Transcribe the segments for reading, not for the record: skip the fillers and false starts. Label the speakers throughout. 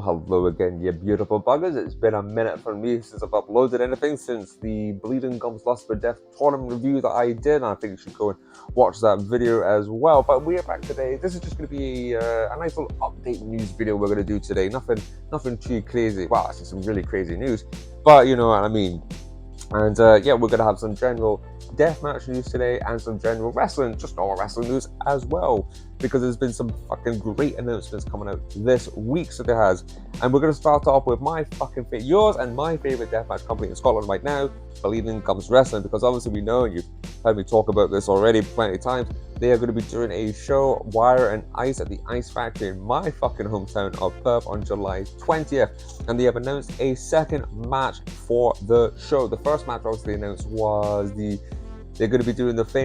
Speaker 1: hello again, you beautiful buggers. It's been a minute for me since I've uploaded anything since the Bleeding Gums Lust for Death tournament review that I did, and I think you should go and watch that video as well. But we are back today. This is just going to be a nice little update news video we're going to do today. Nothing too crazy. Well, actually some really crazy news, but you know what I mean. And yeah, we're going to have some general deathmatch news today and some general wrestling, just all wrestling news as well, because there's been some fucking great announcements coming out this week, so there has. And we're going to start off with yours and my favorite deathmatch company in Scotland right now, Bleeding Gums Wrestling, because obviously we know, and you've heard me talk about this already plenty of times, they are going to be doing a show, Wire and Ice, at the Ice Factory in my fucking hometown of Perth on July 20th. And they have announced a second match for the show. The first match obviously announced was they're going to be doing it's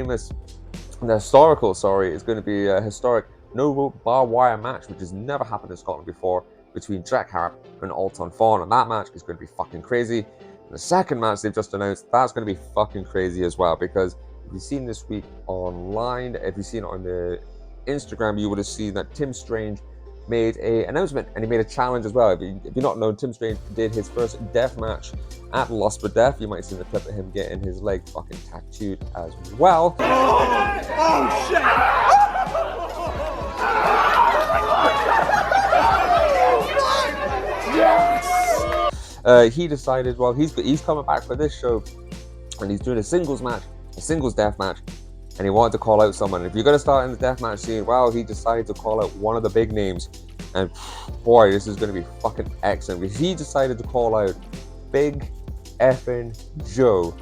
Speaker 1: going to be a historic no-rope barbed wire match, which has never happened in Scotland before, between Jack Harp and Alton Fawn. And that match is going to be fucking crazy. And the second match they've just announced, that's going to be fucking crazy as well, because if you've seen this week online, if you've seen it on the Instagram, you would have seen that Tim Strange made an announcement, and he made a challenge as well. If you're not known, Tim Strange did his first death match at Lust for Death. You might see the clip of him getting his leg fucking tattooed as well.
Speaker 2: Oh shit!
Speaker 1: Yes! He decided, well, he's coming back for this show, and he's doing a singles death match, and he wanted to call out someone. If you're going to start in the deathmatch scene, well, he decided to call out one of the big names. And boy, this is going to be fucking excellent. Because he decided to call out Big effing Joe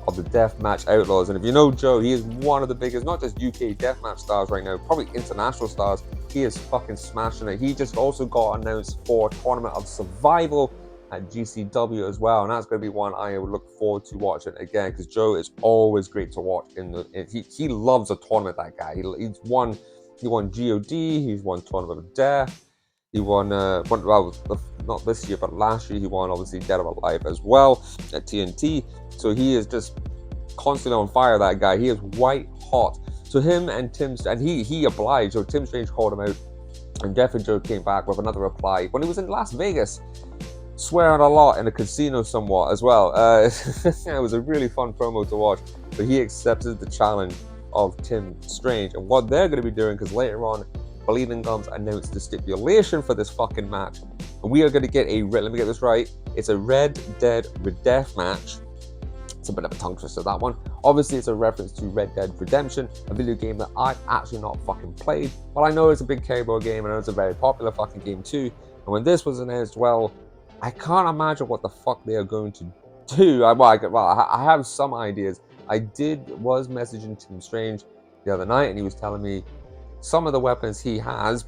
Speaker 1: of the Deathmatch Outlaws. And if you know Joe, he is one of the biggest, not just UK deathmatch stars right now, probably international stars. He is fucking smashing it. He just also got announced for Tournament of Survival at GCW as well, and that's going to be one I would look forward to watching again, because Joe is always great to watch. He loves a tournament. That guy, he won GOD, he's won Tournament of Death, he won not this year but last year he won obviously Dead or Alive as well at TNT. So he is just constantly on fire. That guy, he is white hot. So him and he obliged. So Tim Strange called him out, and Jeff and Joe came back with another reply when he was in Las Vegas, swearing a lot in a casino somewhat as well. It was a really fun promo to watch, but he accepted the challenge of Tim Strange. And what they're going to be doing, because later on Bleeding Gums announced the stipulation for this fucking match, and we are going to get let me get this right, it's a Red Dead Redemption match. It's a bit of a tongue twister, that one. Obviously it's a reference to Red Dead Redemption, a video game that I've actually not fucking played, but I know it's a big keyboard game, and I know it's a very popular fucking game too. And when this was announced, well, I can't imagine what the fuck they are going to do. I have some ideas. I was messaging Tim Strange the other night, and he was telling me some of the weapons he has.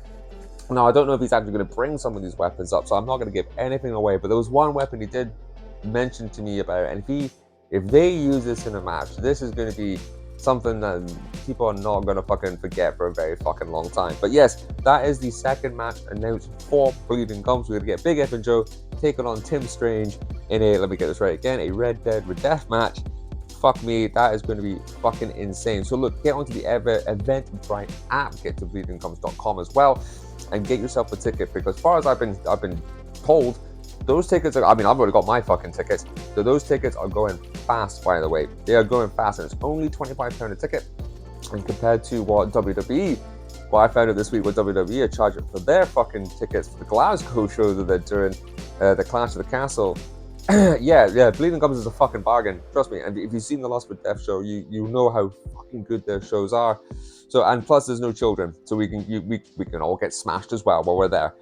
Speaker 1: Now, I don't know if he's actually going to bring some of these weapons up, so I'm not going to give anything away. But there was one weapon he did mention to me about, and if they use this in a match, this is going to be something that people are not going to fucking forget for a very fucking long time. But yes, that is the second match announced for Bleeding Gums. We're going to get Big F and Joe taking on Tim Strange in let me get this right again, a Red Dead Redemption match. Fuck me, that is going to be fucking insane. So look, get onto the Eventbrite app, get to bleedinggums.com as well, and get yourself a ticket, because as far as I've been told, those tickets I've already got my fucking tickets, so those tickets are going fast, by the way. They are going fast, and it's only £25 a ticket. And compared to what I found out this week, what WWE are charging for their fucking tickets for the Glasgow show that they're doing, the Clash of the Castle. yeah, Bleeding Gums is a fucking bargain, trust me. And if you've seen the Lust for Death show, you know how fucking good their shows are. So, and plus there's no children, so we can all get smashed as well while we're there.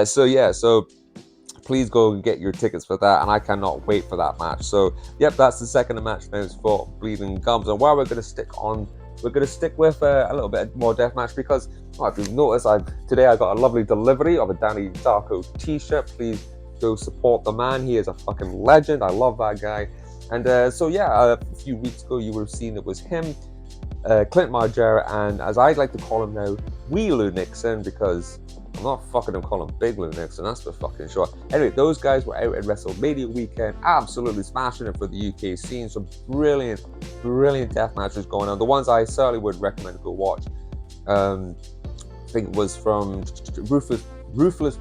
Speaker 1: So please go and get your tickets for that, and I cannot wait for that match. So yep, that's the second match announced for Bleeding Gums. And while we're going to stick with a little bit more deathmatch, because if you've noticed, today I got a lovely delivery of a Danny Darko t-shirt. Please go support the man. He is a fucking legend. I love that guy. And a few weeks ago you would have seen it was him, Clint Margera, and as I'd like to call him now, Wee Lou Nixon, because I'm not fucking him calling Big Lou Nixon, that's for fucking sure. Anyway, those guys were out at WrestleMania weekend, absolutely smashing it for the UK scene. Some brilliant death matches going on. The ones I certainly would recommend to go watch. I think it was from Ruthless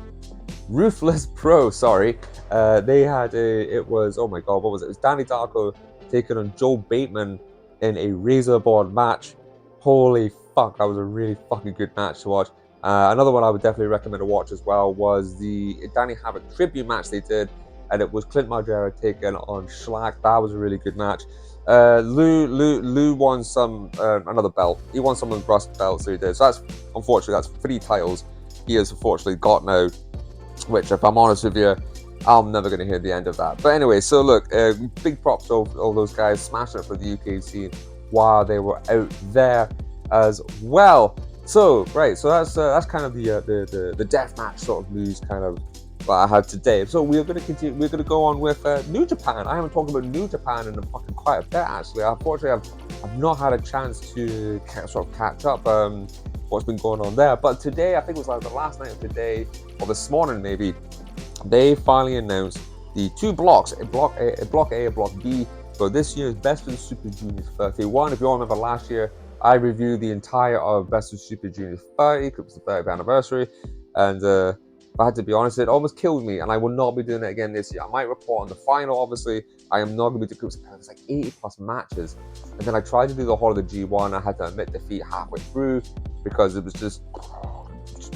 Speaker 1: Ruthless Pro, sorry. They had it was, oh my god, what was it? It was Danny Darko taking on Joel Bateman in a razor board match. Holy fuck, that was a really fucking good match to watch. Another one I would definitely recommend to watch as well was the Danny Havoc tribute match they did, and it was Clint Margera taking on Schlack. That was a really good match. Lou won some another belt. He won some of the rust belts, so he did. So that's unfortunately that's 3 titles he has unfortunately got now. Which, if I'm honest with you, I'm never going to hear the end of that. But anyway, so look, big props to all those guys smashing it for the UK scene while they were out there as well. So right, so that's kind of the deathmatch sort of news kind of that I had today. So we're going to continue. We're going to go on with New Japan. I haven't talked about New Japan in fucking quite a bit actually. Unfortunately, I've not had a chance to sort of catch up. What's been going on there. But today, I think it was like the last night of today, or this morning maybe, they finally announced the 2 blocks, a block A, a block B, for this year's Best of the Super Juniors 31. If you all remember last year, I reviewed the entire of Best of Super Juniors 30, because it was the 30th anniversary, and if I had to be honest, it almost killed me, and I will not be doing it again this year. I might report on the final, obviously. I am not going to be doing it. It's like 80 plus matches, and then I tried to do the whole of the G1. I had to admit defeat halfway through, because it was just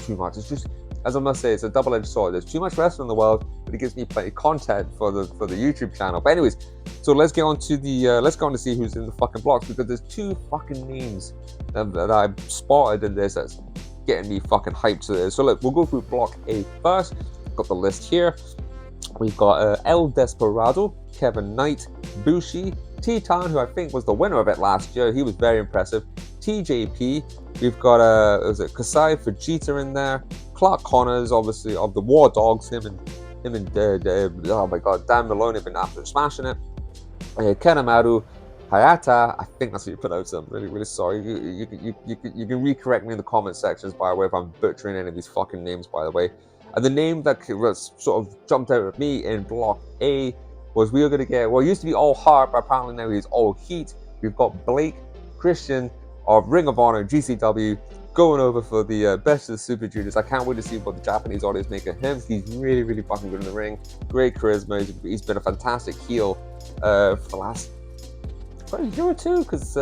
Speaker 1: too much. It's just, as I must say, it's a double-edged sword. There's too much wrestling in the world, but it gives me plenty of content for the YouTube channel. But anyways, so let's get on to the let's go on to see who's in the fucking blocks, because there's 2 fucking names that I've spotted in this that's getting me fucking hyped to this. So look, we'll go through block A first. Got the list here. We've got El Desperado, Kevin Knight, Bushi, Titan, who I think was the winner of it last year. He was very impressive. TJP. We've got Kasai Fujita in there. Clark Connors, obviously, of the War Dogs. Him and oh my god, Dan Maloney have been absolutely smashing it. Kanemaru Hayata, I think that's how you pronounce them. Really, really sorry. You can recorrect me in the comment sections, by the way, if I'm butchering any of these fucking names, by the way. And the name that was sort of jumped out at me in block A was we were going to get, well, it used to be All Heart, but apparently now he's All Heat. We've got Blake Christian of Ring of Honor GCW going over for the Best of the Super Juniors. I can't wait to see what the Japanese audience make of him. He's really, really fucking good in the ring. Great charisma. He's been a fantastic heel for the last a year or 2, because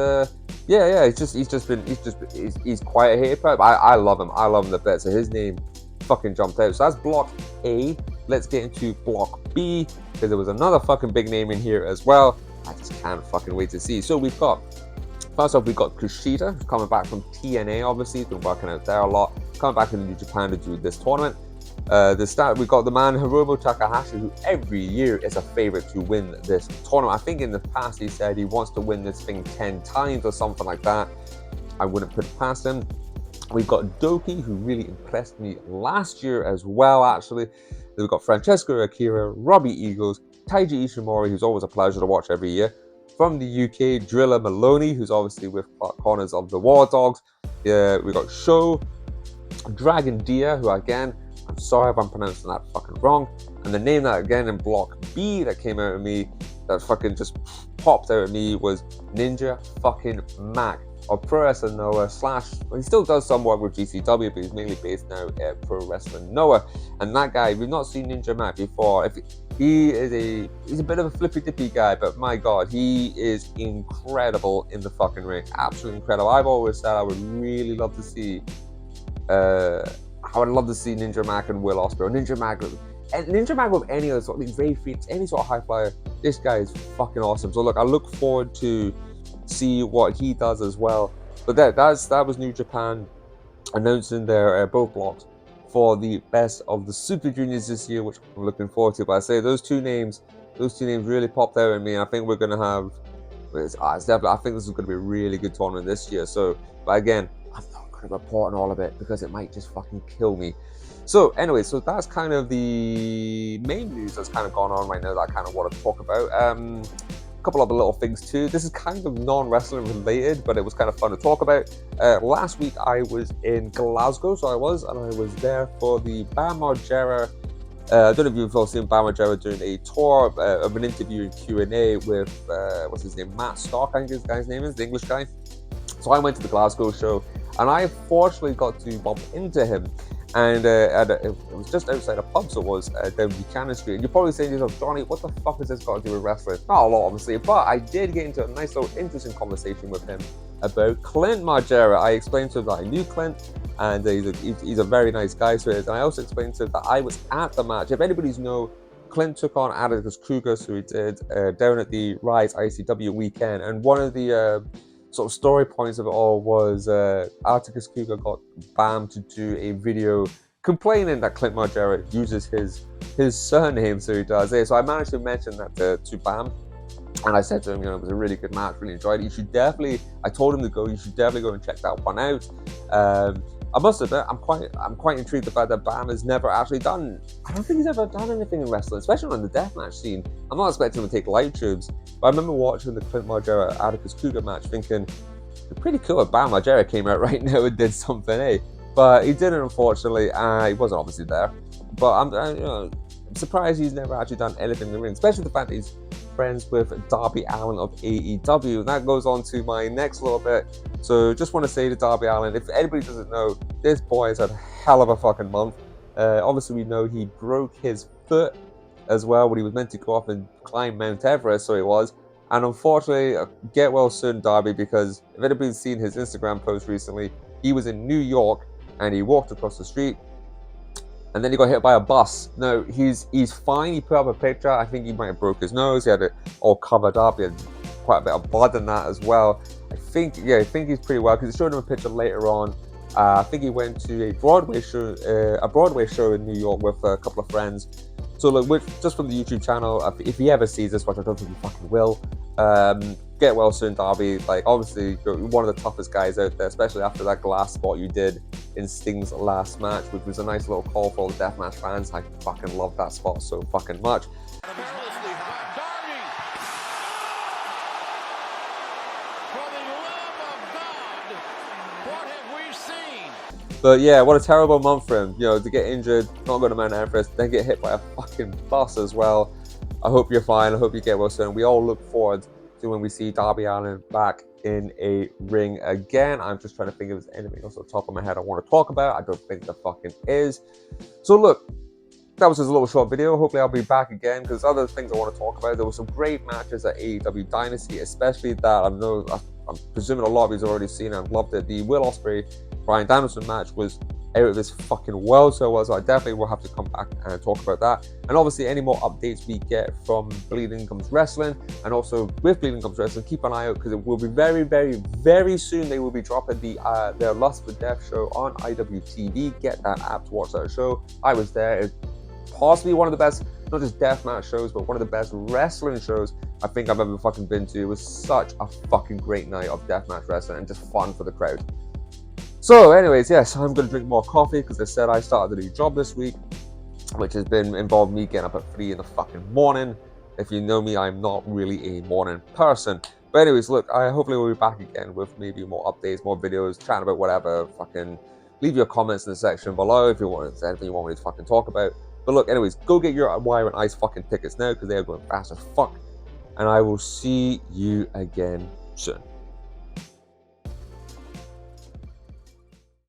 Speaker 1: he's quite a hater. But I love him. I love him the best. So his name fucking jumped out. So that's block A. Let's get into block B, because there was another fucking big name in here as well. I just can't fucking wait to see. So we've got, first off, we've got Kushida, who's coming back from TNA, obviously. He's been working out there a lot. Coming back into New Japan to do this tournament. We've got the man Hiromu Takahashi, who every year is a favorite to win this tournament. I think in the past he said he wants to win this thing 10 times or something like that. I wouldn't put it past him. We've got Doki, who really impressed me last year as well, actually. Then we've got Francesco Akira, Robbie Eagles, Taiji Ishimori, who's always a pleasure to watch every year. From the UK, Drilla Maloney, who's obviously with Clark Connors of the War Dogs. We've got Sho, Dragon Dia, who again, I'm sorry if I'm pronouncing that fucking wrong. And the name that again in block B that came out of me, that fucking just popped out of me, was Ninja fucking Mac of Pro Wrestling Noah / well, he still does some work with GCW, but he's mainly based now at Pro Wrestling Noah. And that guy, we've not seen Ninja Mac before. He's a bit of a flippy dippy guy, but my god, he is incredible in the fucking ring. Absolutely incredible. I've always said I would really love to see Ninja Mac and Will Ospreay, or Ninja Mac with any other sort of Ray Phoenix, any sort of high flyer. This guy is fucking awesome. So look, I look forward to see what he does as well. But that was New Japan announcing their both blocks for the Best of the Super Juniors this year, which I'm looking forward to. But I say those two names really popped out at me, and I think we're gonna have. I think this is going to be a really good tournament this year. So, but again, I'm not going to report on all of it because it might just fucking kill me. So anyway, so that's kind of the main news that's kind of gone on right now that I kind of want to talk about. A couple other little things too. This is kind of non-wrestling related, but it was kind of fun to talk about. Last week I was in Glasgow, and I was there for the Bam Margera. I don't know if you've all seen Bam Margera doing a tour of an interview and Q&A with, what's his name, Matt Stock, I think his guy's name is, the English guy. So I went to the Glasgow show, and I fortunately got to bump into him. And it was just outside a pub, so it was down Buchanan Street. And you're probably saying to yourself, Johnny, what the fuck has this got to do with wrestling? Not a lot, obviously, but I did get into a nice little interesting conversation with him about Clint Margera. I explained to him that I knew Clint, and he's a very nice guy. So and I also explained to him that I was at the match. If anybody's know, Clint took on Atticus Cougar, so he did down at the Rise ICW weekend, and one of the sort of story points of it all was Atticus Cougar got Bam to do a video complaining that Clint Margera uses his surname, so he does. So I managed to mention that to Bam, and I said to him, it was a really good match, really enjoyed it. You should definitely, I told him to go, you should definitely go and check that one out. I must admit, I'm quite intrigued the fact that Bam has never actually done, I don't think he's ever done anything in wrestling, especially on the deathmatch scene. I'm not expecting him to take light tubes, but I remember watching the Clint Margera Atticus Cougar match thinking, it's pretty cool if Bam Margera came out right now and did something, eh? But he didn't, unfortunately. He wasn't obviously there. But I'm surprised he's never actually done anything in the ring, especially the fact that he's friends with Darby Allin of AEW. And that goes on to my next little bit. So just want to say to Darby Allin, if anybody doesn't know, this boy has had a hell of a fucking month. Obviously, we know he broke his foot as well when he was meant to go off and climb Mount Everest, so he was. And unfortunately, get well soon, Darby, because if anybody's seen his Instagram post recently, he was in New York and he walked across the street and then he got hit by a bus. No, he's fine. He put up a picture. I think he might have broke his nose. He had it all covered up. He had quite a bit of blood in that as well. I think he's pretty well because he showed him a picture later on. I think he went to a Broadway show in New York with a couple of friends. So look, just from the YouTube channel, if he ever sees this, which I don't think he fucking will, get well soon, Darby. Like, obviously, you're one of the toughest guys out there, especially after that glass spot you did in Sting's last match, which was a nice little call for all the deathmatch fans. I fucking love that spot so fucking much. But yeah, what a terrible month for him. To get injured, not go to Mount Everest, then get hit by a fucking bus as well. I hope you're fine. I hope you get well soon. We all look forward to when we see Darby Allin back in a ring again. I'm just trying to think if there's anything else on the top of my head I want to talk about. I don't think there fucking is. So look, that was just a little short video. Hopefully I'll be back again because other things I want to talk about. There were some great matches at AEW Dynasty, especially that I'm presuming a lot of you've already seen and loved it. The Will Ospreay Bryan Danielson match was out of this fucking world, so I definitely will have to come back and talk about that. And obviously, any more updates we get from Bleeding Gums Wrestling, and also with Bleeding Gums Wrestling, keep an eye out because it will be very, very, very soon. They will be dropping their Lust for Death show on IWTV. Get that app to watch that show. I was there. It's possibly one of the best, not just deathmatch shows, but one of the best wrestling shows I think I've ever fucking been to. It was such a fucking great night of deathmatch wrestling and just fun for the crowd. So anyways, yes, I'm going to drink more coffee because I said I started a new job this week, which has been involved me getting up at 3 in the fucking morning. If you know me, I'm not really a morning person. But anyways, look, I hopefully will be back again with maybe more updates, more videos, chatting about whatever. Fucking leave your comments in the section below if you want, if there's anything you want me to fucking talk about. But look, anyways, go get your Wire and Ice fucking tickets now because they are going fast as fuck. And I will see you again soon.